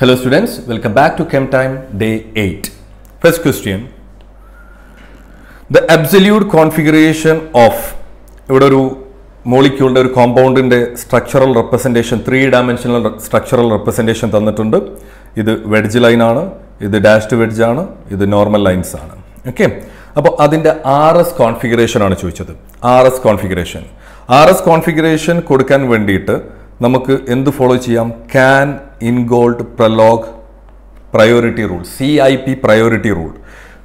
Hello students, welcome back to Chem Time Day 8. First question. The absolute configuration of a molecule or compound in the structural representation, 3-dimensional structural representation തന്നിട്ടുണ്ട്. ഇത് wedge line ആണ്, ഇത് dashed wedge ആണ്, ഇത് normal lines ആണ്. Okay. അപ്പോൾ അതിന്റെ RS configuration ആണ് ചോദിച്ചത്. RS configuration കൊടുക്കാൻ വേണ്ടിയിട്ട് നമുക്ക് എന്ത് ഫോളോ ചെയ്യാം? Can Ingold Prolog priority rule, CIP priority rule.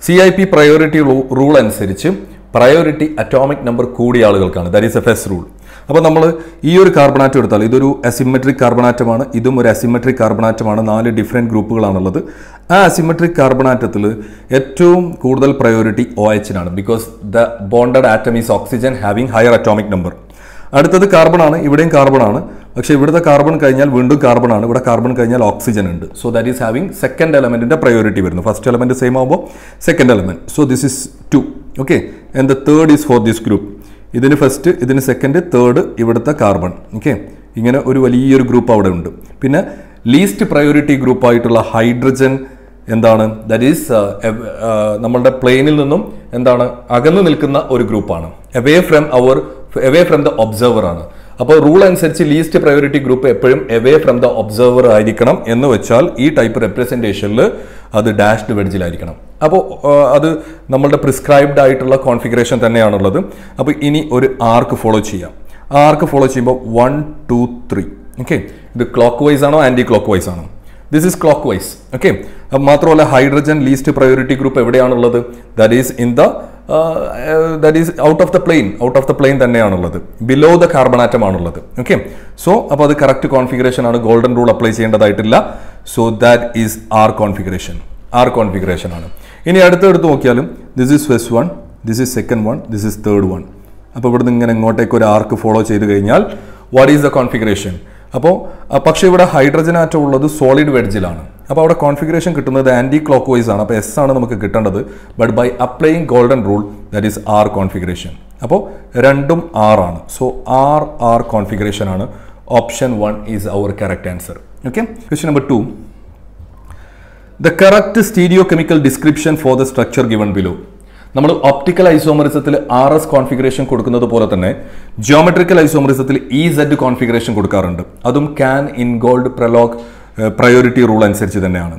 CIP priority rule അനുസരിച്ച് priority atomic number കൂടിയ ആളുകൾക്കാണ്. That is a first rule. അപ്പോൾ നമ്മൾ ഈ ഒരു കാർബണാറ്റം എടുത്താൽ ഇതൊരു അസിമെട്രിക് കാർബണാറ്റമാണ്, ഇതും ഒരു അസിമെട്രിക് കാർബണാറ്റമാണ്. 4 ഡിഫറെൻറ്റ് ഗ്രൂപ്പുകളാണുള്ളത്. ആ അസിമെട്രിക് കാർബണാറ്റത്തിൽ ഏറ്റവും കൂടുതൽ പ്രയോറിറ്റി OH-നാണ്. Because the bonded atom is oxygen having higher atomic number. അടുത്തത് കാർബൺ ആണ്, ഇവിടെയും കാർബൺ ആണ്. പക്ഷേ ഇവിടുത്തെ കാർബൺ കഴിഞ്ഞാൽ വീണ്ടും കാർബൺ ആണ്, ഇവിടെ കാർബൺ കഴിഞ്ഞാൽ ഓക്സിജൻ ഉണ്ട്. So that is having second എലമെന്റിന്റെ പ്രയോറിറ്റി വരുന്നു. ഫസ്റ്റ് എലമെന്റ് സെയിം ആകുമ്പോൾ second element. So this is 2. Okay, and the third is for this group. ഇതിന് ഫസ്റ്റ്, ഇതിന് സെക്കൻഡ്, തേർഡ് ഇവിടുത്തെ കാർബൺ. ഓക്കെ, ഇങ്ങനെ ഒരു വലിയൊരു ഗ്രൂപ്പ് അവിടെ ഉണ്ട്. പിന്നെ ലീസ്റ്റ് പ്രയോറിറ്റി ഗ്രൂപ്പായിട്ടുള്ള ഹൈഡ്രജൻ എന്താണ്? ദാറ്റ് ഈസ് നമ്മളുടെ പ്ലെയിനിൽ നിന്നും എന്താണ് അകന്നു നിൽക്കുന്ന ഒരു ഗ്രൂപ്പാണ്. അവേ ഫ്രം ദ ഒബ്സർവർ ആണ്. അപ്പോൾ റൂൾ അനുസരിച്ച് ലീസ്റ്റ് പ്രയോറിറ്റി ഗ്രൂപ്പ് എപ്പോഴും അവേ ഫ്രം ദ ഒബ്സർവർ ആയിരിക്കണം എന്ന് വെച്ചാൽ ഈ ടൈപ്പ് റെപ്രസെൻറ്റേഷനിൽ അത് ഡാഷ്ഡ് വെഡ്ജിലായിരിക്കണം. അപ്പോൾ അത് നമ്മളുടെ പ്രിസ്ക്രൈബ്ഡ് ആയിട്ടുള്ള കോൺഫിഗറേഷൻ തന്നെയാണുള്ളത്. അപ്പോൾ ഇനി ഒരു ആർക്ക് ഫോളോ ചെയ്യാം. ആർക്ക് ഫോളോ ചെയ്യുമ്പോൾ 1, 2, 3. ഓക്കെ, ഇത് ക്ലോക്ക് വൈസ് ആണോ ആൻറ്റി ക്ലോക്ക് വൈസ് ആണോ? This is clockwise. Okay, അപ്പം മാത്രമല്ല ഹൈഡ്രജൻ ലീസ്റ്റ് പ്രയോറിറ്റി ഗ്രൂപ്പ് എവിടെയാണുള്ളത്? That is in the out of the plane തന്നെയാണുള്ളത്. ബിലോ ദ കാർബൺ ആറ്റം ആണുള്ളത്. ഓക്കെ, സോ അപ്പോൾ അത് കറക്റ്റ് കോൺഫിഗറേഷൻ ആണ്. ഗോൾഡൻ റൂൾ അപ്ലൈ ചെയ്യേണ്ടതായിട്ടില്ല. So that is R configuration ആണ്. ഇനി അടുത്തെടുത്ത് നോക്കിയാലും this is first one, this is second one, this is third one. അപ്പോൾ ഇവിടുന്ന് ഇങ്ങനെ ഇങ്ങോട്ടേക്ക് ഒരു ആർക്ക് ഫോളോ ചെയ്ത് കഴിഞ്ഞാൽ വാട്ട് ഈസ് ദ കോൺഫിഗറേഷൻ? അപ്പോൾ പക്ഷേ ഇവിടെ ഹൈഡ്രജൻ ആറ്റം ഉള്ളത് സോളിഡ് വെഡ്ജിലാണ്. അപ്പോൾ അവിടെ കോൺഫിഗറേഷൻ കിട്ടുന്നത് ആൻറ്റി ക്ലോക്ക് വൈസ് ആണ്. അപ്പോൾ എസ് ആണ് നമുക്ക് കിട്ടേണ്ടത്. But by applying golden rule that is R configuration. അപ്പോൾ രണ്ടും ആർ ആണ്. സോ ആർ കോൺഫിഗറേഷൻ ആണ്. Option 1 is our correct answer. Okay, question number 2. The correct stereochemical description for the structure given below. നമ്മൾ optical ഐസോമറിസത്തിൽ RS configuration കൊടുക്കുന്നത് പോലെ തന്നെ geometrical ഐസോമറിസത്തിൽ EZ കോൺഫിഗറേഷൻ കൊടുക്കാറുണ്ട്. അതും Cahn Ingold Prelog priority rule അനുസരിച്ച് തന്നെയാണ്.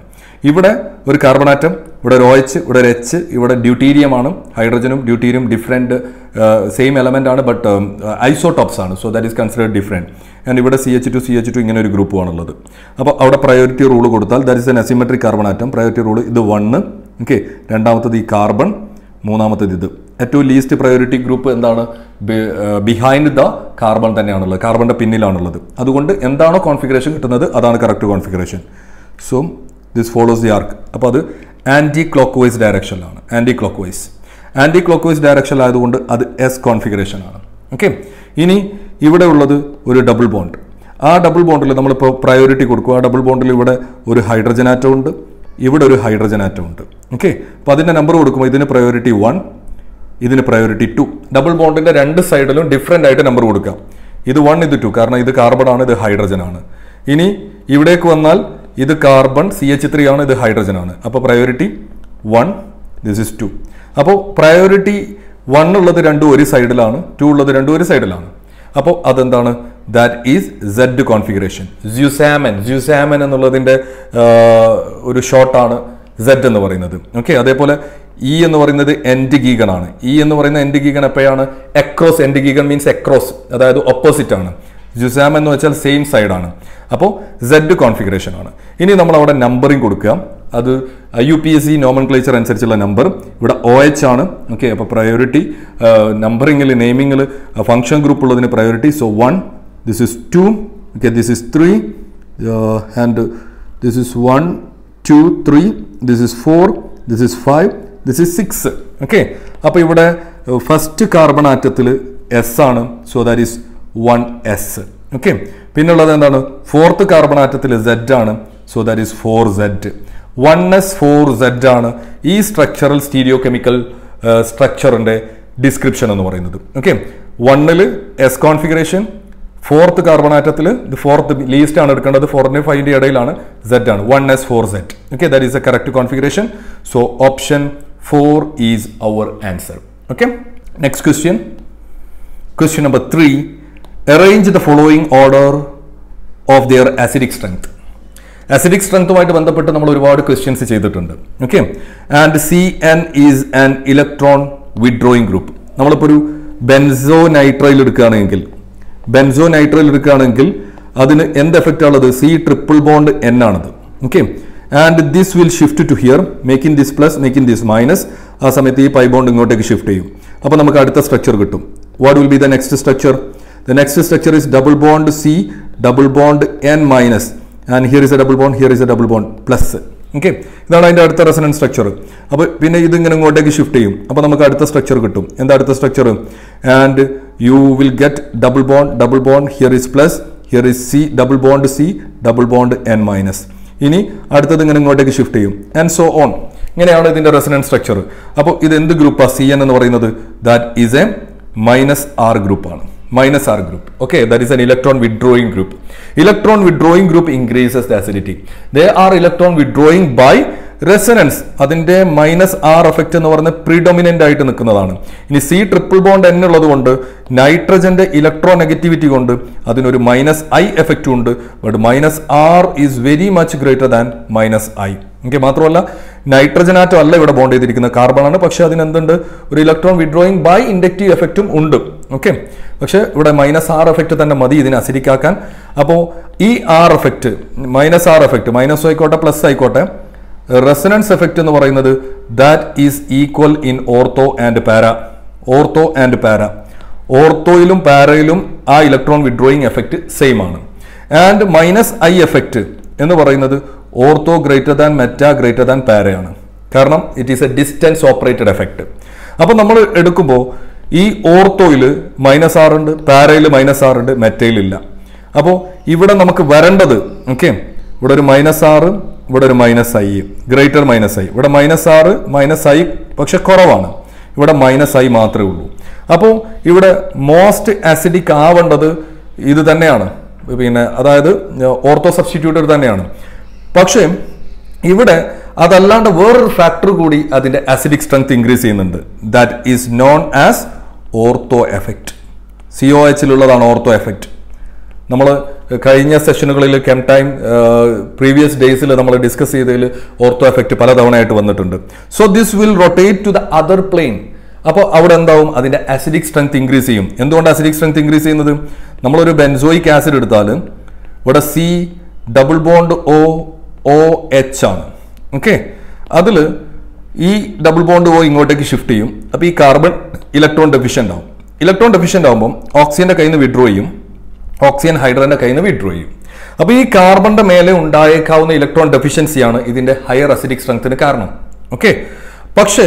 ഇവിടെ ഒരു കാർബണാറ്റം, ഇവിടെ ഒരു OH, ഇവിടെ ഒരു H, ഇവിടെ ഡ്യൂട്ടീരിയം ആണ്. ഹൈഡ്രജനും ഡ്യൂട്ടീരിയം ഡിഫറെൻറ്റ് സെയിം എലമെൻ്റ് ആണ്, ബട്ട് ഐസോടോപ്സ് ആണ്. So that is considered different. And ഇവിടെ CH2 ഇങ്ങനെ ഒരു ഗ്രൂപ്പുമാണുള്ളത്. അപ്പോൾ അവിടെ പ്രയോറിറ്റി റൂൾ കൊടുത്താൽ that is an asymmetric carbon atom. Priority rule ഇത് 1. ഓക്കെ, രണ്ടാമത്തത് ഈ കാർബൺ, മൂന്നാമത്തേത് ഇത്. ഏറ്റവും ലീസ്റ്റ് പ്രയോറിറ്റി ഗ്രൂപ്പ് എന്താണ്? ബിഹൈൻഡ് ദ കാർബൺ തന്നെയാണുള്ളത്, കാർബണിന്റെ പിന്നിലാണുള്ളത്. അതുകൊണ്ട് എന്താണോ കോൺഫിഗറേഷൻ കിട്ടുന്നത് അതാണ് correct configuration. So this follows the arc. അപ്പോൾ അത് ആൻറ്റി ക്ലോക്ക് വൈസ് ഡയറക്ഷനിലാണ്. ആൻറ്റി ക്ലോക്ക് വൈസ് ഡയറക്ഷൻ ആയതുകൊണ്ട് അത് എസ് കോൺഫിഗറേഷൻ ആണ്. ഓക്കെ, ഇനി ഇവിടെ ഉള്ളത് ഒരു ഡബിൾ ബോണ്ട്. ആ ഡബിൾ ബോണ്ടിൽ നമ്മളിപ്പോൾ പ്രയോറിറ്റി കൊടുക്കുക. ആ ഡബിൾ ബോണ്ടിൽ ഇവിടെ ഒരു ഹൈഡ്രജൻ ആറ്റം ഉണ്ട്, ഇവിടെ ഒരു ഹൈഡ്രജൻ ആറ്റം ഉണ്ട്. ഓക്കെ, അപ്പോൾ അതിൻ്റെ നമ്പർ കൊടുക്കുമ്പോൾ ഇതിന് പ്രയോറിറ്റി 1, ഇതിന് പ്രയോറിറ്റി 2. ഡബിൾ ബോണ്ടിൻ്റെ രണ്ട് സൈഡിലും ഡിഫറെൻ്റ് ആയിട്ട് നമ്പർ കൊടുക്കാം. ഇത് 1, ഇത് 2, കാരണം ഇത് കാർബൺ ആണ്, ഇത് ഹൈഡ്രജൻ ആണ്. ഇനി ഇവിടേക്ക് വന്നാൽ ഇത് കാർബൺ, CH3 ആണ്, ഇത് ഹൈഡ്രജൻ ആണ്. അപ്പോൾ പ്രയോറിറ്റി 1, ദിസ് ഇസ് 2. അപ്പോൾ പ്രയോറിറ്റി 1 ഉള്ളത് രണ്ടും ഒരു സൈഡിലാണ്, 2 ഉള്ളത് രണ്ടും ഒരു സൈഡിലാണ്. അപ്പോൾ അതെന്താണ്? That is Z configuration. Zusammen എന്നുള്ളതിൻ്റെ ഒരു ഷോർട്ടാണ് Z എന്ന് പറയുന്നത്. ഓക്കെ, അതേപോലെ E എന്ന് പറയുന്നത് എൻഡ് ഗീഗൺ ആണ്. E എന്ന് പറയുന്ന എൻഡ് ഗീഗൺ എപ്പോഴാണ്? എക്രോസ്. എൻഡ് ഗീഗൺ മീൻസ് എക്രോസ്, അതായത് ഓപ്പോസിറ്റ് ആണ്. ജ്യൂസാം എന്ന് വെച്ചാൽ സെയിം സൈഡാണ്. അപ്പോൾ Z കോൺഫിഗറേഷൻ ആണ്. ഇനി നമ്മൾ അവിടെ നമ്പറിങ് കൊടുക്കുക. അത് IUPAC നോമൻക്ലേച്ചർ അനുസരിച്ചുള്ള നമ്പർ. ഇവിടെ OH ആണ്. ഓക്കെ, അപ്പോൾ പ്രയോറിറ്റി നമ്പറിങ്ങിൽ, നെയിമിങ്ങിൽ ഫംഗ്ഷൻ ഗ്രൂപ്പ് ഉള്ളതിന് priority. So 1, this is 2, okay, this is 3, and this is 1, 2, 3, this is 4, this is 5, this is 6. Okay, അപ്പോൾ ഇവിടെ ഫസ്റ്റ് കാർബൺ ആറ്റത്തിൽ S ആണ്. So that is 1S. Okay, പിന്നുള്ളത് എന്താണ്? Fourth carbon ആറ്റത്തിൽ Z ആണ്. So that is 4Z. 1S 4Z ആണ് ഈ structural stereo chemical സ്ട്രക്ചറിന്റെ description എന്ന് പറയുന്നത്. ഓക്കെ, 1ൽ S കോൺഫിഗറേഷൻ, ഫോർത്ത് കാർബൺ ആറ്റത്തിൽ ഇത് ഫോർത്ത് ലീസ്റ്റ് ആണ് എടുക്കേണ്ടത്. 4ന്റെ 5ന്റെ ഇടയിലാണ് Z ആണ്. 1s4Z. Okay, that is the correct configuration. So option 4 is our answer. Okay, next question. Question number 3. Arrange the following order of their acidic strength. Acidic strengthുമായിട്ട് ബന്ധപ്പെട്ട് നമ്മൾ ഒരുപാട് questions ചെയ്തിട്ടുണ്ട്. Okay, and CN is an electron withdrawing group. നമ്മളിപ്പോൾ ഒരു benzonitrile എടുക്കുകയാണെങ്കിൽ അതിന് എന്ത് effect ആണുള്ളത്? C ട്രിപ്പിൾ ബോണ്ട് N ആണത്. Okay, and this will shift to here, making this plus, making this minus. ആ സമയത്ത് ഈ പൈ ബോണ്ട് ഇങ്ങോട്ടേക്ക് ഷിഫ്റ്റ് ചെയ്യും. അപ്പോൾ നമുക്ക് അടുത്ത സ്ട്രക്ചർ കിട്ടും. What will be the next structure? The next structure is double bond C, double bond N minus, and here is a double bond, here is a double bond plus. Okay, ഇതാണ് അതിൻ്റെ അടുത്ത resonance structure. അപ്പോൾ പിന്നെ ഇത് ഇങ്ങനെ ഇങ്ങോട്ടേക്ക് shift ചെയ്യും. അപ്പോൾ നമുക്ക് അടുത്ത സ്ട്രക്ചർ കിട്ടും. എന്താ അടുത്ത structure? And you will get double bond, here is plus, here is C, double bond N minus. ഇനി അടുത്തത് ഇങ്ങനെ ഇങ്ങോട്ടേക്ക് ഷിഫ്റ്റ് ചെയ്യും, ആൻഡ് സോ ഓൺ. ഇങ്ങനെയാണ് ഇതിൻ്റെ റെസൊണൻസ് സ്ട്രക്ചർ. അപ്പോൾ ഇത് എന്ത് ഗ്രൂപ്പാണ്? CN എന്ന് പറയുന്നത് ദാറ്റ് ഈസ് എ -R ഗ്രൂപ്പാണ്. -R group. Okay, that is an electron withdrawing group. Electron withdrawing group increases the acidity. They are electron withdrawing by resonance. അതിൻ്റെ -R എഫക്റ്റ് എന്ന് പറയുന്നത് പ്രീഡോമിനൻ്റ് ആയിട്ട് നിൽക്കുന്നതാണ്. ഇനി C ട്രിപ്പിൾ ബോണ്ട് N ഉള്ളത് കൊണ്ട് നൈട്രജന്റെ electro negativity കൊണ്ട് അതിനൊരു -I എഫക്റ്റും ഉണ്ട്. But -R is very much greater than -I. Okay, മാത്രമല്ല നൈട്രജൻ ആറ്റം അല്ല ഇവിടെ ബോണ്ട് ചെയ്തിരിക്കുന്നത്, കാർബൺ ആണ്. പക്ഷെ അതിനെന്തുണ്ട്? ഒരു ഇലക്ട്രോൺ വിഡ്രോയിങ് ബൈ ഇൻഡക്റ്റീവ് എഫക്റ്റും ഉണ്ട്. ഓക്കെ, പക്ഷെ ഇവിടെ -R എഫക്റ്റ് തന്നെ മതി ഇതിനെ അസിഡിക് ആക്കാൻ. അപ്പോൾ ഈ R effect, -R effect, minus ആയിക്കോട്ടെ പ്ലസ് ആയിക്കോട്ടെ, റെസൊണൻസ് എഫക്റ്റ് എന്ന് പറയുന്നത് that is equal in ortho and para. ഓർത്തോയിലും പാരയിലും ആ ഇലക്ട്രോൺ വിഡ്രോയിങ് എഫക്റ്റ് സെയിം ആണ്. ആൻഡ് -I എഫക്റ്റ് എന്ന് പറയുന്നത് ortho greater than meta greater than പാരയാണ്. കാരണം it is a distance operated effect. അപ്പോൾ നമ്മൾ എടുക്കുമ്പോൾ ഈ ഓർത്തോയിൽ -R ഉണ്ട്, പാരയിൽ -R ഉണ്ട്, മെറ്റയിൽ ഇല്ല. അപ്പോൾ ഇവിടെ നമുക്ക് വരേണ്ടത്, ഓക്കെ, ഇവിടെ ഒരു -R, ഇവിടെ ഒരു -I, ഗ്രേറ്റർ -I. ഇവിടെ -R -I പക്ഷെ കുറവാണ്, ഇവിടെ -I മാത്രമേ ഉള്ളൂ. അപ്പോൾ ഇവിടെ മോസ്റ്റ് ആസിഡിക് ആവേണ്ടത് ഇത് തന്നെയാണ്, പിന്നെ അതായത് ഓർത്തോ സബ്സ്റ്റിറ്റ്യൂട്ടർ തന്നെയാണ്. പക്ഷേ ഇവിടെ അതല്ലാണ്ട് വേറൊരു ഫാക്ടർ കൂടി അതിൻ്റെ ആസിഡിക് സ്ട്രെങ്ത് ഇൻക്രീസ് ചെയ്യുന്നുണ്ട്. That is known as ortho effect. COH-ലുള്ളതാണ് ഓർത്തോ എഫക്റ്റ്. നമ്മൾ കഴിഞ്ഞ സെഷനുകളിൽ കെം ടൈം പ്രീവിയസ് ഡേയ്സിൽ നമ്മൾ ഡിസ്കസ് ചെയ്തതിൽ ഓർത്തോ എഫക്റ്റ് പലതവണയായിട്ട് വന്നിട്ടുണ്ട്. So this will rotate to the other plane. അപ്പോൾ അവിടെ എന്താവും? അതിൻ്റെ ആസിഡിക് സ്ട്രെങ്ത് ഇൻക്രീസ് ചെയ്യും. എന്തുകൊണ്ട് ആസിഡിക് സ്ട്രെങ്ത് ഇൻക്രീസ് ചെയ്യുന്നത്? നമ്മളൊരു ബെൻസോയിക് ആസിഡ് എടുത്താൽ ഇവിടെ C ഡബിൾ ബോണ്ട് OH ആണ്. ഓക്കെ, അതിൽ ഈ ഡബിൾ ബോണ്ട് ഇങ്ങോട്ടേക്ക് ഷിഫ്റ്റ് ചെയ്യും. അപ്പോൾ ഈ കാർബൺ ഇലക്ട്രോൺ ഡെഫിഷ്യൻ്റ് ആവും. ഇലക്ട്രോൺ ഡെഫിഷ്യൻ്റ് ആകുമ്പോൾ ഓക്സിജന്റെ കയ്യിൽ നിന്ന് വിഡ്രോ ചെയ്യും, ഓക്സിജൻ ഹൈഡ്രജന്റെ കയ്യിൽ നിന്ന് വിഡ്രോ ചെയ്യും. അപ്പോൾ ഈ കാർബണിന്റെ മേലെ ഉണ്ടായേക്കാവുന്ന ഇലക്ട്രോൺ ഡെഫിഷ്യൻസിയാണ് ഇതിന്റെ ഹയർ അസിഡിക് സ്ട്രെങ്ത്തിന് കാരണം. ഓക്കെ, പക്ഷേ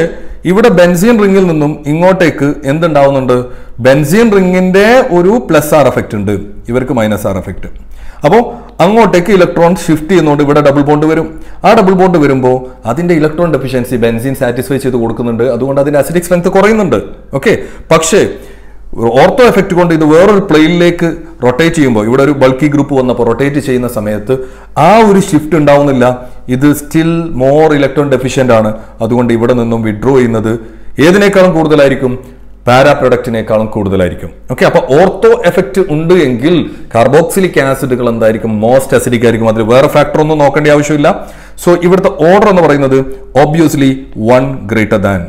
ഇവിടെ ബെൻസീൻ റിംഗിൽ നിന്നും ഇങ്ങോട്ടേക്ക് എന്തുണ്ടാവുന്നുണ്ട്? ബെൻസീൻ റിംഗിന്റെ ഒരു +R എഫക്റ്റ് ഉണ്ട്, ഇവർക്ക് -R എഫക്റ്റ്. അപ്പോൾ അങ്ങോട്ടേക്ക് ഇലക്ട്രോൺ ഷിഫ്റ്റ് ചെയ്യുന്നതുകൊണ്ട് ഇവിടെ ഡബിൾ ബോണ്ട് വരും. ആ ഡബിൾ ബോണ്ട് വരുമ്പോൾ അതിന്റെ ഇലക്ട്രോൺ ഡെഫിഷ്യൻസി ബെൻസീൻ സാറ്റിസ്ഫൈ ചെയ്ത് കൊടുക്കുന്നുണ്ട്, അതുകൊണ്ട് അതിന്റെ അസിഡിക് സ്ട്രെങ്ത് കുറയുന്നുണ്ട്. ഓക്കെ, പക്ഷേ ഓർത്തോ എഫക്റ്റ് കൊണ്ട് ഇത് വേറൊരു പ്ലെയിനിലേക്ക് റൊട്ടേറ്റ് ചെയ്യുമ്പോൾ, ഇവിടെ ഒരു ബൾക്കി ഗ്രൂപ്പ് വന്നപ്പോൾ റൊട്ടേറ്റ് ചെയ്യുന്ന സമയത്ത് ആ ഒരു ഷിഫ്റ്റ് ഉണ്ടാവുന്നില്ല. ഇത് സ്റ്റിൽ മോർ ഇലക്ട്രോൺ ഡെഫിഷ്യൻ്റ് ആണ്. അതുകൊണ്ട് ഇവിടെ നിന്നും വിഡ്രോ ചെയ്യുന്നത് ഏതിനേക്കാളും കൂടുതലായിരിക്കും? പാരാ പ്രൊഡക്റ്റിനേക്കാളും കൂടുതലായിരിക്കും. ഓക്കെ, അപ്പോൾ ഓർത്തോ എഫക്റ്റ് ഉണ്ട് എങ്കിൽ കാർബോക്സിലിക് ആസിഡുകൾ എന്തായിരിക്കും? മോസ്റ്റ് അസിഡിക് ആയിരിക്കും. അതിൽ വേറെ ഫാക്ടർ ഒന്നും നോക്കേണ്ട ആവശ്യമില്ല. സോ ഇവിടുത്തെ ഓർഡർ എന്ന് പറയുന്നത് ഒബ്വിയസ്ലി 1 ഗ്രേറ്റർ ദാൻ.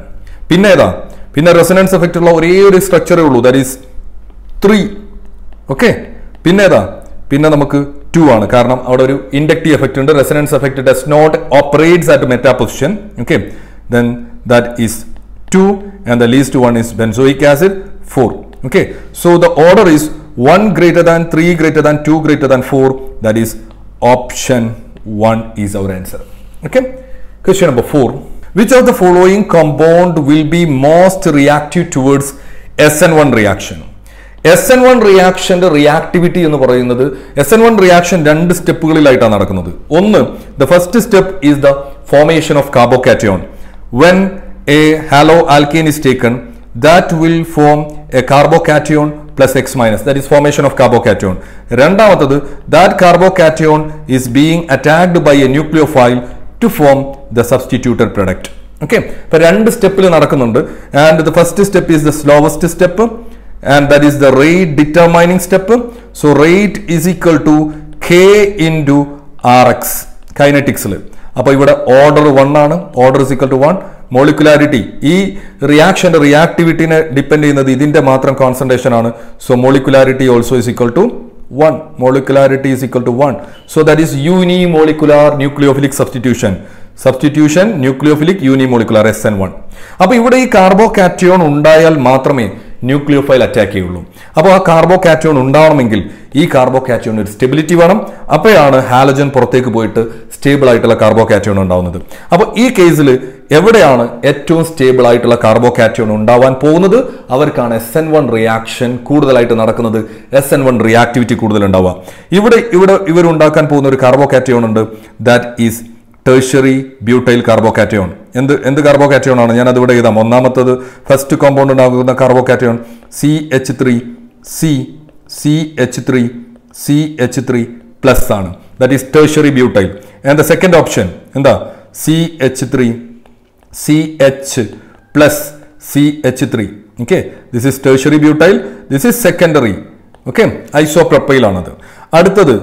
പിന്നെ ഏതാ? പിന്നെ റെസൊണൻസ് എഫക്റ്റ് ഉള്ള ഒരേ ഒരു സ്ട്രക്ചറേ ഉള്ളൂ, ദാറ്റ് ഈസ് 3. ഓക്കെ, പിന്നെ ഏതാ? പിന്നെ നമുക്ക് 2 ആണ്. കാരണം അവിടെ ഒരു ഇൻഡക്റ്റീവ് എഫക്റ്റ് ഉണ്ട്. Resonance effect does not operates at meta position. Okay, then that is 2 and the least one is benzoic acid 4. Okay, so the order is 1 greater than 3 greater than 2 greater than 4. That is option 1 is our answer. Okay, question number 4. Which of the following compound will be most reactive towards SN1 reaction? SN1 റിയാക്ഷന്റെ reactivity എന്ന് പറയുന്നത്, SN1 reaction 2 സ്റ്റെപ്പുകളിലായിട്ടാണ് നടക്കുന്നത്. ഒന്ന്, the first step is the formation of carbocation. When a haloalkane is taken, that will form a carbocation plus X minus, that is formation of carbocation. രണ്ടാമത്തത് that carbocation is being attacked by a nucleophile to form the substituted product. Okay, അപ്പോൾ രണ്ട് സ്റ്റെപ്പിൽ നടക്കുന്നുണ്ട്. And the first step is the slowest step, and that is the rate determining step. So rate is equal to K into Rx kinetics. അപ്പോൾ ഇവിടെ order 1 ആണ്, order is equal to 1. Molecularity, ഈ റിയാക്ഷന്റെ റിയാക്ടിവിറ്റിനെ depend ചെയ്യുന്നത് ഇതിന്റെ മാത്രം concentration ആണ്. So molecularity also is equal to 1. Molecularity is equal to 1. So that is unimolecular nucleophilic substitution. Substitution nucleophilic unimolecular SN1. അപ്പോൾ ഇവിടെ ഈ കാർബോകാറ്റയോൺ ഉണ്ടായാൽ മാത്രമേ ന്യൂക്ലിയോഫൈൽ അറ്റാക്ക് ചെയ്യുള്ളൂ. അപ്പോൾ ആ കാർബോകാറ്റയോൺ ഉണ്ടാവണമെങ്കിൽ ഈ കാർബോകാറ്റയോൺ ഒരു സ്റ്റെബിലിറ്റി വേണം. അപ്പോഴാണ് ഹാലജൻ പുറത്തേക്ക് പോയിട്ട് സ്റ്റേബിൾ ആയിട്ടുള്ള കാർബോകാറ്റയോൺ ഉണ്ടാവുന്നത്. അപ്പോൾ ഈ കേസിൽ എവിടെയാണ് ഏറ്റവും സ്റ്റേബിൾ ആയിട്ടുള്ള കാർബോകാറ്റയോൺ ഉണ്ടാവാൻ പോകുന്നത്? അവർക്കാണ് SN1 റിയാക്ഷൻ കൂടുതലായിട്ട് നടക്കുന്നത്, SN1 റിയാക്ടിവിറ്റി കൂടുതൽ ഉണ്ടാവുക. ഇവിടെ ഇവരുണ്ടാക്കാൻ പോകുന്ന ഒരു കാർബോകാറ്റയോൺ ഉണ്ട്, that is tertiary butyl carbocation. എന്ത് കാർബോകാറ്റയോൺ ആണ്? ഞാൻ അതിവിടെ എഴുതാം. ഒന്നാമത്തത് ഫസ്റ്റ് കോമ്പൗണ്ട് ഉണ്ടാകുന്ന കാർബോകാറ്റയോൺ CH3 പ്ലസ് ആണ്, that is tertiary butyl. And the second option എന്താ? CH plus CH3. Okay, this is tertiary butyl, this is secondary. Okay, isopropyl ആണത്. അടുത്തത്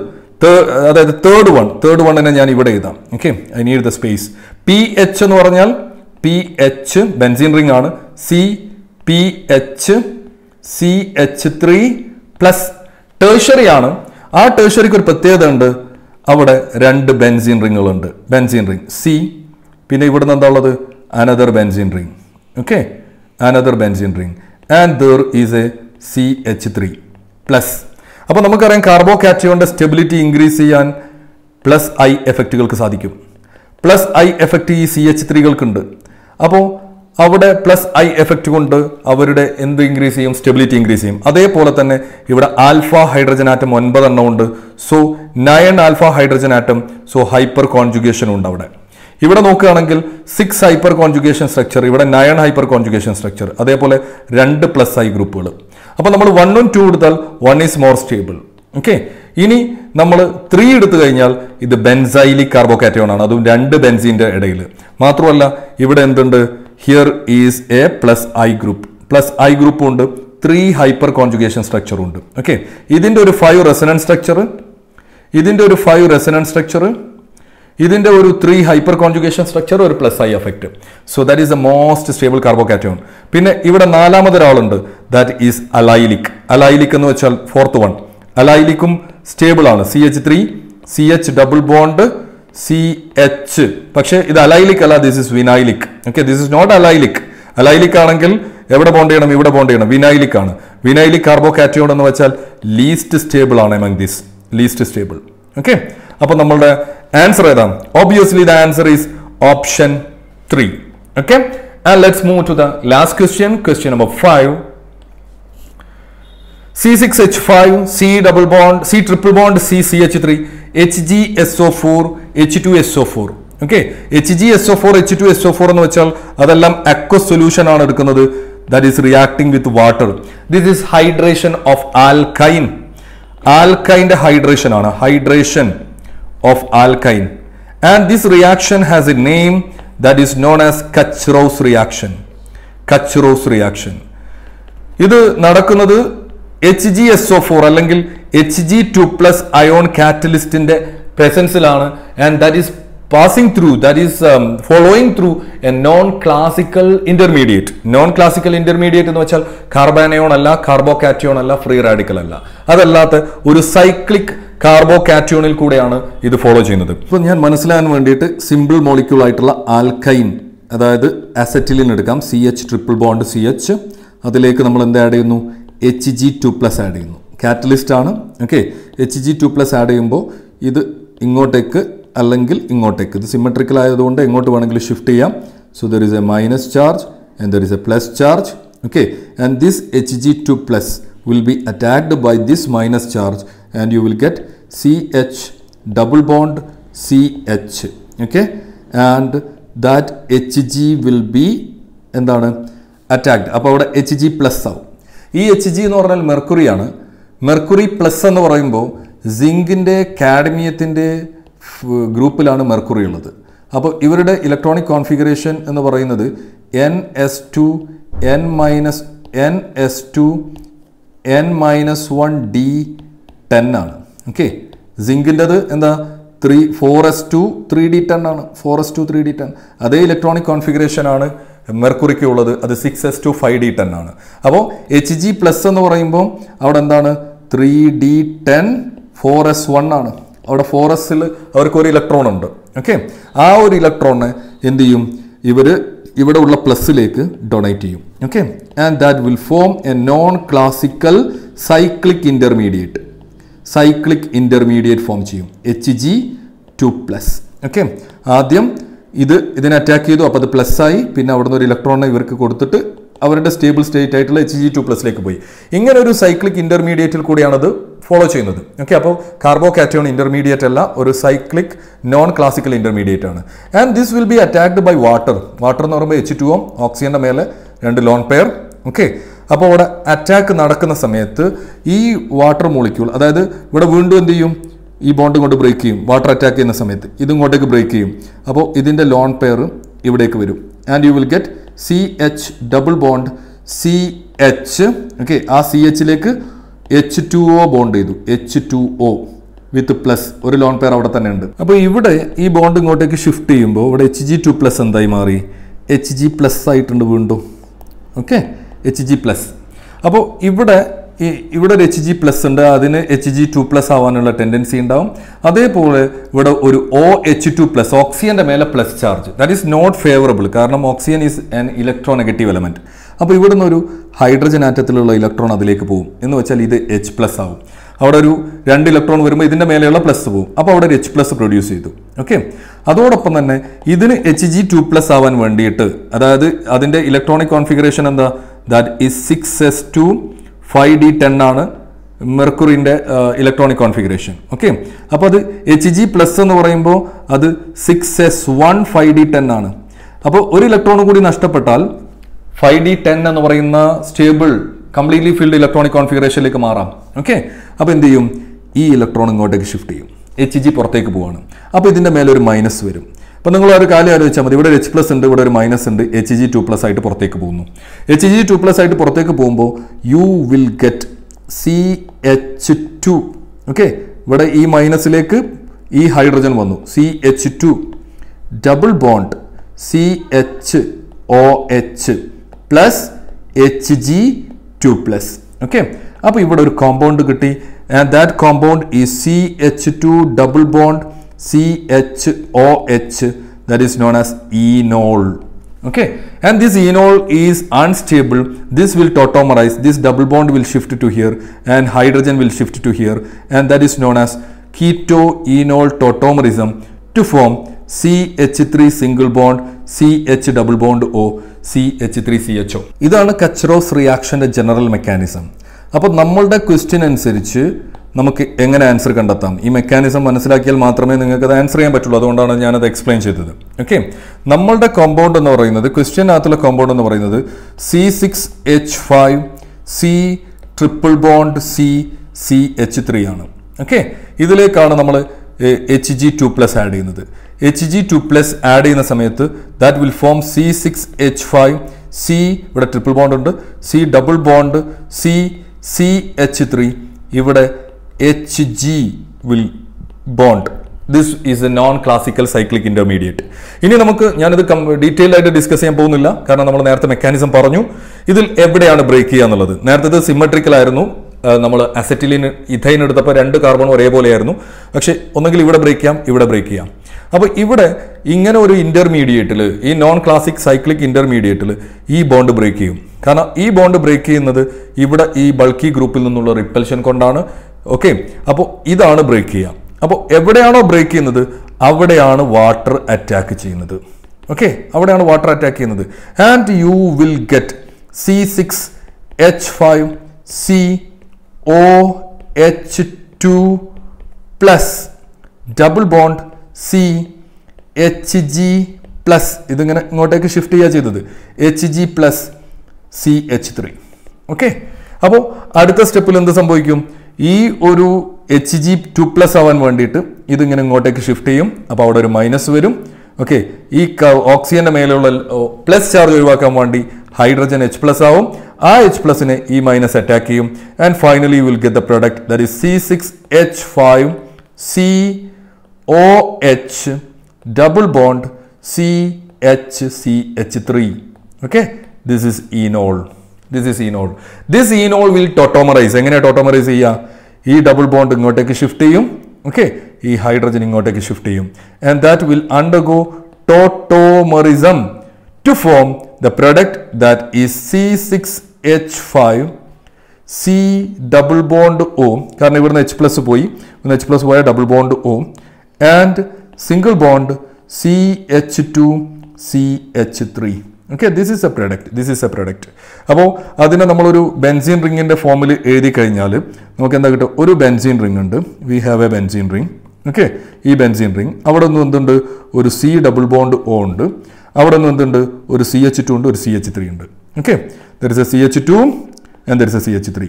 അതായത് തേർഡ് വണ്ണിനെ ഞാൻ ഇവിടെ എഴുതാം. Okay, I need the space. PH എന്ന് പറഞ്ഞാൽ PH ബെൻസീൻ റിംഗ് ആണ്. CH3 പ്ലസ് ടേർഷ്യറി ആണ്. ആ ടേർഷ്യറിക്ക് ഒരു പ്രത്യേകത ഉണ്ട്, അവിടെ രണ്ട് ബെൻസീൻ റിങ്ങുകളുണ്ട്. ബെൻസീൻ റിംഗ് C, പിന്നെ ഇവിടുന്ന് എന്താ ഉള്ളത്? Another benzene ring. Okay, another benzene ring, and there is a CH3 plus. അപ്പോൾ നമുക്കറിയാം കാർബോകാറ്റയോണിന്റെ സ്റ്റെബിലിറ്റി ഇൻക്രീസ് ചെയ്യാൻ പ്ലസ് ഐ എഫക്റ്റുകൾക്ക് സാധിക്കും. പ്ലസ് ഐ എഫക്റ്റ് ഈ CH3കൾക്കുണ്ട്. അപ്പോൾ അവിടെ പ്ലസ് ഐ എഫക്റ്റ് കൊണ്ട് അവരുടെ എന്ത് ഇൻക്രീസ് ചെയ്യും? സ്റ്റെബിലിറ്റി ഇൻക്രീസ് ചെയ്യും. അതേപോലെ തന്നെ ഇവിടെ ആൽഫ ഹൈഡ്രജൻ ആറ്റം 9 എണ്ണം ഉണ്ട്. So 9 alpha hydrogen atom, so hyper conjugation ഉണ്ട് അവിടെ. ഇവിടെ നോക്കുകയാണെങ്കിൽ 6 ഹൈപ്പർ കോൺജുഗേഷൻ സ്ട്രക്ചർ, ഇവിടെ 9 ഹൈപ്പർ കോൺജുഗേഷൻ സ്ട്രക്ചർ, അതേപോലെ 2 പ്ലസ് ഐ ഗ്രൂപ്പുകൾ. അപ്പോൾ നമ്മൾ 1 ഉം 2 എടുത്താൽ 1 ഈസ് മോർ സ്റ്റേബിൾ. ഓക്കെ, ഇനി നമ്മൾ 3 എടുത്തു കഴിഞ്ഞാൽ ഇത് ബെൻസൈലിക് കാർബോകാറ്റയോൺ ആണ്, അതും 2 ബെൻസീൻ്റെ ഇടയിൽ. മാത്രമല്ല ഇവിടെ എന്തുണ്ട്? Here is A plus I group, plus I ഗ്രൂപ്പും ഉണ്ട്, 3 ഹൈപ്പർ കോൺജുഗേഷൻ സ്ട്രക്ചറും ഉണ്ട്. ഓക്കെ, ഇതിൻ്റെ ഒരു 5 റെസൊണൻസ് സ്ട്രക്ചർ, ഇതിൻ്റെ ഒരു 5 റെസൊണൻസ് സ്ട്രക്ചർ, ഇതിന്റെ ഒരു 3 ഹൈപ്പർ കോൺജുഗേഷൻ സ്ട്രക്ചർ, ഒരു plus I effect. So that is the most stable carbocation. പിന്നെ ഇവിടെ നാലാമതൊരാളുണ്ട്, ദാറ്റ് ഈസ് അലൈലിക്. അലൈലിക് എന്ന് വെച്ചാൽ 4th വൺ. അലൈലിക്കും സ്റ്റേബിൾ ആണ്. CH3 CH double bond CH, പക്ഷേ ഇത് അലൈലിക് അല്ല, this is vinylic. Okay, this is not allylic. Allylic ആണെങ്കിൽ എവിടെ ബോണ്ട് ചെയ്യണം? ഇവിടെ ബോണ്ട് ചെയ്യണം. വിനൈലിക് ആണ്. വിനൈലിക് കാർബോകാറ്റയോൺ എന്ന് വെച്ചാൽ ലീസ്റ്റ് സ്റ്റേബിൾ ആണ് among this, least stable. Okay, അപ്പോൾ നമ്മളുടെ ആൻസർ ഏതാണ്? Obviously the answer is option 3. Okay, and let's move to the last question, question number 5. C6H5 C double bond C triple bond CCH3 HgSO4 H2SO4. Okay, HgSO4 H2SO4 എന്ന് വെച്ചാൽ അതെല്ലാം aqueous solution ആണ് എടുക്കുന്നത്, that is reacting with water. This is hydration of alkyne. Alkyne hydration ആണ്, hydration of alkyne, and this reaction has a name that is known as Kachrov's reaction. Kachrov's reaction. ഇത് നടക്കുന്നത് HgSO4 അല്ലെങ്കിൽ Hg2+ ion കാറ്റലിസ്റ്റിന്റെ പ്രസൻസിലാണ്, and that is passing through, that is following through a non-classical intermediate. Non-classical intermediate എന്ന് വെച്ചാൽ കാർബാനയോൺ അല്ല, carbocation അല്ല, free radical അല്ല, അതല്ലാത്ത ഒരു സൈക്ലിക് കാർബോകാറ്റയോണിൽ കൂടെയാണ് ഇത് ഫോളോ ചെയ്യുന്നത്. ഇപ്പോൾ ഞാൻ മനസ്സിലാകാൻ വേണ്ടിയിട്ട് സിമ്പിൾ മോളിക്യൂൾ ആയിട്ടുള്ള ആൽക്കൈൻ, അതായത് അസറ്റിലിൻ എടുക്കാം. CH ട്രിപ്പിൾ ബോണ്ട് CH, അതിലേക്ക് നമ്മൾ എന്ത് ആഡ് ചെയ്യുന്നു? Hg2+ ആഡ് ചെയ്യുന്നു. കാറ്റലിസ്റ്റ് ആണ്. ഓക്കെ, Hg2+ ആഡ് ചെയ്യുമ്പോൾ ഇത് ഇങ്ങോട്ടേക്ക് അല്ലെങ്കിൽ ഇങ്ങോട്ടേക്ക്, ഇത് സിമെട്രിക്കൽ ആയതുകൊണ്ട് എങ്ങോട്ട് വേണമെങ്കിലും ഷിഫ്റ്റ് ചെയ്യാം. So there is A minus charge and there is A plus charge. Okay, and this Hg2+ will be attacked by this minus charge, and you will get CH double bond CH. Okay, and that Hg will be എന്താണ്? Attacked. അപ്പോൾ അവിടെ Hg plus ആവും. ഈ Hg എന്ന് പറഞ്ഞാൽ മെർക്കുറിയാണ്. Mercury plus എന്ന് പറയുമ്പോൾ സിങ്കിൻ്റെ കാഡ്മിയത്തിൻ്റെ ഗ്രൂപ്പിലാണ് mercury ഉള്ളത്. അപ്പോൾ ഇവരുടെ ഇലക്ട്രോണിക് കോൺഫിഗറേഷൻ എന്ന് പറയുന്നത് NS2 N-1D10 ആണ്. ഓക്കെ, സിങ്കിൻ്റെത് എന്താ 4s2 3d10 ആണ്. 4s2 3d10. അതേ ഇലക്ട്രോണിക് കോൺഫിഗറേഷൻ ആണ് മെർക്കുറിക്ക് ഉള്ളത്. അത് 6s2 5d10 ആണ്. അപ്പോൾ Hg പ്ലസ് എന്ന് പറയുമ്പോൾ അവിടെ എന്താണ് 3d10 4s1 ആണ്. അവിടെ 4sൽ അവർക്ക് ഒരു ഇലക്ട്രോൺ ഉണ്ട്. ഓക്കെ, ആ ഒരു ഇലക്ട്രോണിനെ എന്ത് ചെയ്യും ഇവർ ഇവിടെ ഉള്ള പ്ലസ്സിലേക്ക് ഡൊണേറ്റ് ചെയ്യും. Okay, and that will form A non classical cyclic intermediate form ചെയ്യും Hg2+. ഓക്കെ, ആദ്യം ഇതിനെ അറ്റാക്ക് ചെയ്തു, അപ്പോൾ അത് പ്ലസ് ആയി. പിന്നെ അവിടെ നിന്ന് ഒരു ഇലക്ട്രോണിനെ ഇവർക്ക് കൊടുത്തിട്ട് അവരുടെ സ്റ്റേബിൾ സ്റ്റേറ്റ് ആയിട്ടുള്ള Hg2+ പോയി. ഇങ്ങനെ ഒരു സൈക്ലിക് ഇൻ്റർമീഡിയറ്റിൽ കൂടിയാണത് ഫോളോ ചെയ്യുന്നത്. ഓക്കെ, അപ്പോൾ കാർബോകാറ്റയോൺ ഇൻ്റർമീഡിയറ്റ് അല്ല, ഒരു സൈക്ലിക് നോൺ ക്ലാസിക്കൽ ഇൻ്റർമീഡിയറ്റ് ആണ്. And this will be attacked by water എന്ന് പറയുമ്പോൾ H2O, ഓക്സിജൻ്റെ മേലെ 2 ലോൺ പെയർ. ഓക്കെ, അപ്പോൾ അവിടെ അറ്റാക്ക് നടക്കുന്ന സമയത്ത് ഈ വാട്ടർ മോളിക്യൂൾ, അതായത് ഇവിടെ വീണ്ടും എന്ത് ചെയ്യും, ഈ ബോണ്ട് കൊണ്ട് ബ്രേക്ക് ചെയ്യും. വാട്ടർ അറ്റാക്ക് ചെയ്യുന്ന സമയത്ത് ഇതും ബ്രേക്ക് ചെയ്യും. അപ്പോൾ ഇതിൻ്റെ ലോൺ പെയർ ഇവിടേക്ക് വരും. And you will get CH double bond CH. Okay, ആ CHലേക്ക് H2O ബോണ്ട് ചെയ്തു. H2O വിത്ത് പ്ലസ്, ഒരു ലോൺ പെയർ അവിടെ തന്നെ ഉണ്ട്. അപ്പോൾ ഇവിടെ ഈ ബോണ്ട് ഇങ്ങോട്ടേക്ക് ഷിഫ്റ്റ് ചെയ്യുമ്പോൾ ഇവിടെ Hg2+ എന്തായി മാറി, Hg+ ആയിട്ടുണ്ട് വീണ്ടും. Okay, Hg+. അപ്പോൾ ഇവിടെ ഒരു Hg+ ഉണ്ട്, അതിന് Hg2+ ആവാനുള്ള ടെൻഡൻസി ഉണ്ടാവും. അതേപോലെ ഇവിടെ ഒരു OH2+, ഓക്സിജൻ്റെ മേലെ plus charge, that is not favourable. കാരണം oxygen is an electronegative element. അപ്പോൾ ഇവിടുന്ന് ഒരു ഹൈഡ്രജൻ ആറ്റത്തിലുള്ള ഇലക്ട്രോൺ അതിലേക്ക് പോകും. എന്ന് വെച്ചാൽ ഇത് H+ ആവും. അവിടെ ഒരു 2 ഇലക്ട്രോൺ വരുമ്പോൾ ഇതിൻ്റെ മേലെയുള്ള പ്ലസ് പോകും. അപ്പോൾ അവിടെ ഒരു H+ പ്രൊഡ്യൂസ് ചെയ്തു. ഓക്കെ, അതോടൊപ്പം തന്നെ ഇതിന് Hg2+ ആവാൻ വേണ്ടിയിട്ട്, അതായത് അതിൻ്റെ ഇലക്ട്രോണിക് കോൺഫിഗറേഷൻ എന്താ, ദാറ്റ് ഈസ് 6s2 5d10 ആണ് മെർക്കുറിൻ്റെ ഇലക്ട്രോണിക് കോൺഫിഗറേഷൻ. ഓക്കെ, അപ്പോൾ അത് Hg+ എന്ന് പറയുമ്പോൾ അത് 6s1 5d10 ആണ്. അപ്പോൾ ഒരു ഇലക്ട്രോൺ കൂടി നഷ്ടപ്പെട്ടാൽ 5d10 എന്ന് പറയുന്ന സ്റ്റേബിൾ കംപ്ലീറ്റ്ലി ഫിൽഡ് ഇലക്ട്രോണിക് കോൺഫിഗറേഷനിലേക്ക് മാറാം. ഓക്കെ, അപ്പോൾ എന്ത് ചെയ്യും, ഈ ഇലക്ട്രോൺ ഇങ്ങോട്ടേക്ക് ഷിഫ്റ്റ് ചെയ്യും. Hg പുറത്തേക്ക് പോവാണ്. അപ്പോൾ ഇതിൻ്റെ മേലെ ഒരു മൈനസ് വരും. അപ്പോൾ നിങ്ങൾ ഒരു കാര്യം ആലോചിച്ചാൽ മതി, ഇവിടെ ഒരു H+ ഉണ്ട്, ഇവിടെ ഒരു മൈനസ് ഉണ്ട്. Hg2+ ആയിട്ട് പുറത്തേക്ക് പോകുന്നു. Hg2+ ആയിട്ട് പുറത്തേക്ക് പോകുമ്പോൾ you will get CH2. Okay, ഇവിടെ ഈ മൈനസിലേക്ക് ഈ ഹൈഡ്രജൻ വന്നു, CH2 double bond CHOH plus Hg2+. Okay, അപ്പോൾ ഇവിടെ ഒരു കോമ്പൗണ്ട് കിട്ടി. And that compound is CH2 double bond CHOH, that is known as enol. Okay, and this enol is unstable. This will tautomerize. This double bond will shift to here and hydrogen will shift to here, and that is known as keto-enol tautomerism to form CH3 single bond CH double bond O CH3CHO. ഇതാണ് കച്രോസ് റിയാക്ഷൻ്റെ general mechanism. അപ്പോൾ നമ്മളുടെ question അനുസരിച്ച് നമുക്ക് എങ്ങനെ answer കണ്ടെത്താം, ഈ mechanism മനസ്സിലാക്കിയാൽ മാത്രമേ നിങ്ങൾക്ക് അത് ആൻസർ ചെയ്യാൻ പറ്റുള്ളൂ. അതുകൊണ്ടാണ് ഞാനത് എക്സ്പ്ലെയിൻ ചെയ്തത്. ഓക്കെ, നമ്മളുടെ കോമ്പൗണ്ട് എന്ന് പറയുന്നത്, ക്വസ്റ്റ്യനകത്തുള്ള കോമ്പൗണ്ട് എന്ന് പറയുന്നത് C6H5 C triple bond CH3 ആണ്. ഓക്കെ, ഇതിലേക്കാണ് നമ്മൾ Hg2+ ആഡ് ചെയ്യുന്നത്. Hg2+ ആഡ് ചെയ്യുന്ന സമയത്ത് that will form C6H5 C, ഇവിടെ ട്രിപ്പിൾ ബോണ്ട് ഉണ്ട്, C ഡബിൾ ബോണ്ട് CH3, ഇവിടെ Hg will bond. This is a non-classical cyclic intermediate. ഇനി ഞാനിത് ഡീറ്റെയിൽ ആയിട്ട് ഡിസ്കസ് ചെയ്യാൻ പോകുന്നില്ല, കാരണം നമ്മൾ നേരത്തെ മെക്കാനിസം പറഞ്ഞു. ഇതിൽ എവിടെയാണ് ബ്രേക്ക് ചെയ്യുക എന്നുള്ളത്. നേരത്തെ സിമെട്രിക്കൽ ആയിരുന്നു, നമ്മൾ അസറ്റിലിൻ ഇഥൈൻ എടുത്തപ്പോൾ 2 കാർബണും ഒരേപോലെയായിരുന്നു. പക്ഷേ ഒന്നെങ്കിൽ ഇവിടെ ബ്രേക്ക് ചെയ്യാം, ഇവിടെ ബ്രേക്ക് ചെയ്യാം. അപ്പോൾ ഇവിടെ ഇങ്ങനെ ഒരു ഇന്റർമീഡിയറ്റിൽ, ഈ നോൺ ക്ലാസിക് സൈക്ലിക് ഇന്റർമീഡിയറ്റിൽ ഈ ബോണ്ട് ബ്രേക്ക് ചെയ്യും. കാരണം ഈ ബോണ്ട് ബ്രേക്ക് ചെയ്യുന്നത് ഇവിടെ ഈ ബൾക്കി ഗ്രൂപ്പിൽ നിന്നുള്ള റിപ്പൽഷൻ കൊണ്ടാണ്. ഓക്കെ, അപ്പോൾ ഇതാണ് ബ്രേക്ക് ചെയ്യുക. അപ്പോൾ എവിടെയാണോ ബ്രേക്ക് ചെയ്യുന്നത് അവിടെയാണ് വാട്ടർ അറ്റാക്ക് ചെയ്യുന്നത്. ഓക്കെ, അവിടെയാണ് വാട്ടർ അറ്റാക്ക് ചെയ്യുന്നത്. And you will get C6H5 COH2 plus double bond CHG plus, ഇതിങ്ങനെ ഇങ്ങോട്ടേക്ക് ഷിഫ്റ്റ് ചെയ്യുക ചെയ്തത്, HG പ്ലസ് CH3. ഓക്കെ, അപ്പോൾ അടുത്ത സ്റ്റെപ്പിൽ എന്ത് സംഭവിക്കും? ഈ ഒരു Hg2+ ആവാൻ വേണ്ടിയിട്ട് ഇതിങ്ങനെ ഇങ്ങോട്ടേക്ക് ഷിഫ്റ്റ് ചെയ്യും. അപ്പോൾ അവിടെ ഒരു മൈനസ് വരും. ഓക്കെ, ഈ ഓക്സിജന്റെ മേലെയുള്ള പ്ലസ് ചാർജ് ഒഴിവാക്കാൻ വേണ്ടി ഹൈഡ്രജൻ H+ ആവും. ആ H+നെ ഈ മൈനസ് അറ്റാക്ക് ചെയ്യും. And finally you will get the product that is C6H5COH double bond CH3. Okay, this is enol. This enol will tautomerize. എങ്ങനെയാണ് tautomerize ചെയ്യുക? ഈ ഡബിൾ ബോണ്ട് ഇങ്ങോട്ടേക്ക് ഷിഫ്റ്റ് ചെയ്യും. ഓക്കെ, ഈ ഹൈഡ്രജൻ ഇങ്ങോട്ടേക്ക് ഷിഫ്റ്റ് ചെയ്യും. And that will undergo tautomerism to form the product that is C6H5C double bond O. കാരണം ഇവിടുന്ന് H+ പോയി, H+ പോയ double bond O and single bond CH2CH3. Okay, this is a product. അപ്പോൾ അതിനെ നമ്മളൊരു benzene റിങ്ങിൻ്റെ ഫോമിൽ എഴുതി കഴിഞ്ഞാൽ നമുക്ക് എന്താ കിട്ടും? ഒരു ബെൻസീൻ റിംഗ് ഉണ്ട്. We have A benzene ring. Okay, ഈ ബെൻസീൻ റിംഗ് അവിടെ നിന്ന് എന്തുണ്ട്? ഒരു C ഡബിൾ ബോണ്ട് O ഉണ്ട്. അവിടെ നിന്ന് എന്തുണ്ട്? ഒരു CH2 ഉണ്ട്, ഒരു CH3 ഉണ്ട്. Okay, there is a CH2 and there is a CH3.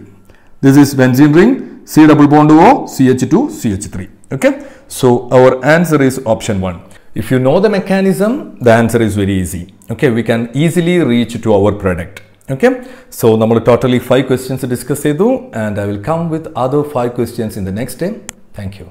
This is benzene ring, C double bond O, CH2, CH3. Okay, so our answer is option 1. If you know the mechanism, the answer is very easy. Okay, we can easily reach to our product. Okay, so we totally 5 questions discuss and I will come with other 5 questions in the next day. Thank you.